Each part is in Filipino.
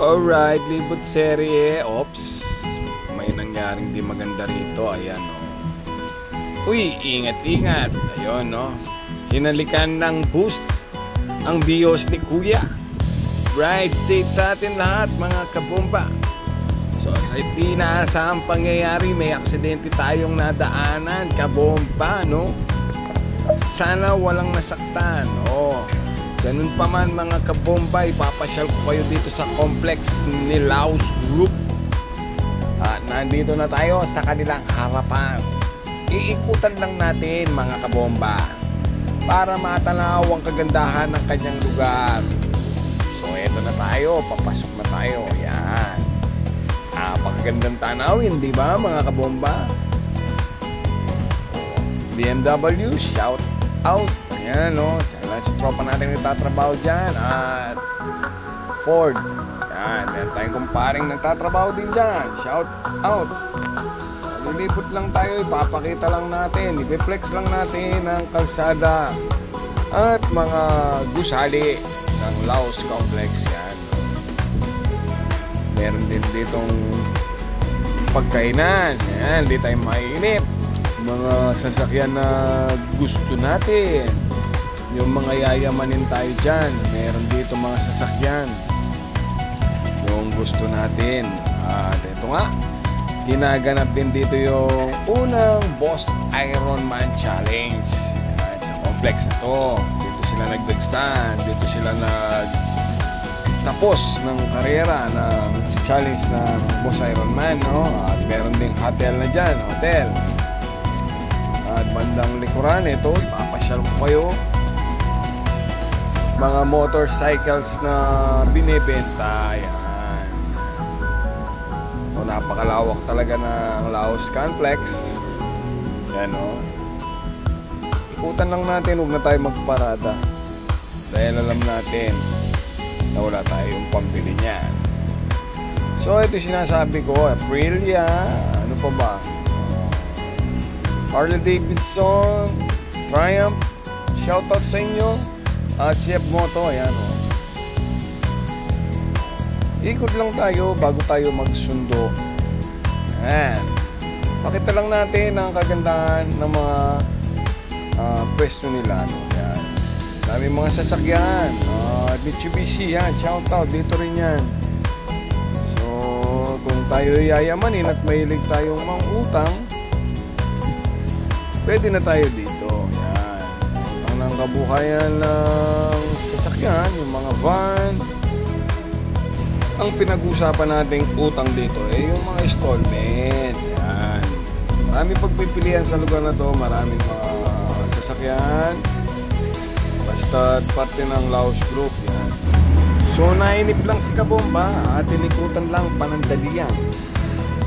Alright, libot serye. Ops, may nangyaring di maganda rito. Ayan, oh. Uy, ingat-ingat. Ayun, no. Hinalikan ng bus ang bios ni Kuya. Right, safe sa atin lahat, mga kabomba. So, hindi naasahang pangyayari, may aksidente tayong nadaanan, kabomba, no? Sana walang nasaktan, oh. Ganun pa man, mga kabomba, ipapasyal ko kayo dito sa complex ni Laos Group. At nandito na tayo sa kanilang harapan. Iikutan lang natin, mga kabomba, para matanaw ang kagandahan ng kanyang lugar. So eto na tayo, papasok na tayo. Yan, napakagandang tanawin, di ba, mga kabomba? BMW, shout out. Ayan, no, si tropa natin nagtatrabaho dyan. At Ford, yan, meron tayong kumparing nagtatrabaho din dyan. Shout out. Lilipot lang tayo, ipapakita lang natin, ipiplex lang natin ang kalsada at mga gusali ng Laos Complex. Yan, meron din ditong pagkainan. Yan, di tayo mainip. Mga sasakyan na gusto natin, yung mga yayamanin tayo dyan, meron dito mga sasakyan yung gusto natin. At ito nga, ginaganap din dito yung unang Boss Ironman Challenge. Yan, sa complex na to. Dito sila nagdagsan, dito sila nagtapos ng karera ng challenge ng Boss Ironman, no? At meron ding hotel na dyan, hotel. At bandang likuran, ito, ipapasyal ko kayo. Mga motorcycles na binibenta. Yan. So, napakalawak talaga ng Laos Complex. Yan, o. Ikutan lang natin, huwag na tayo magparada. Dahil alam natin na wala tayong pambili niyan. So, ito sinasabi ko, Aprilia, ano pa ba? Harley Davidson, Triumph, shoutout sa inyo. CF Moto, ayan, o. Ikot lang tayo bago tayo magsundo. Ayan. Pakita lang natin ang kagandahan ng mga pwesto nila, no? Ayan. Dami mga sasakyan. Mitsubishi, yan. Shoutout, dito rin yan. So, kung tayo yayamanin at mahilig tayong mangutang, pwede na tayo dito. Yan. Ang kabuhayan ng sasakyan, yung mga van. Ang pinag-usapan nating utang dito ay yung mga installment. Yan. Maraming pagpipilian sa lugar na to, maraming mga sasakyan. Basta parte ng Laos Group. Yan. So nainip lang si kabomba at tinikutan lang panandalian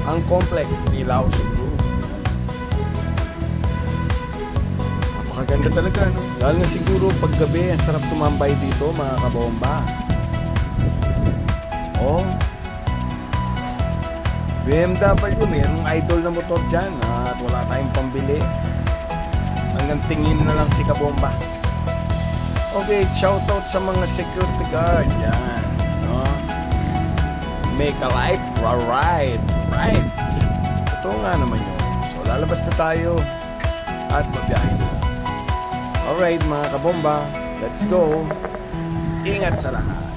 ang complex ni Laos Group. Napakaganda talaga, no? Lalo na siguro paggabi, ang sarap tumambay dito, mga kabomba. Oh, BMW, mayroong idol na motor dyan at wala tayong pambili. Hanggang tingin na lang si kabomba. Okay, shoutout sa mga security guard. Yan, no? Make a life, ride, rides. Ito nga naman yun. So lalabas na tayo at magbiyahe na. Alright, mga kabomba, let's go. Ingat sa lahat.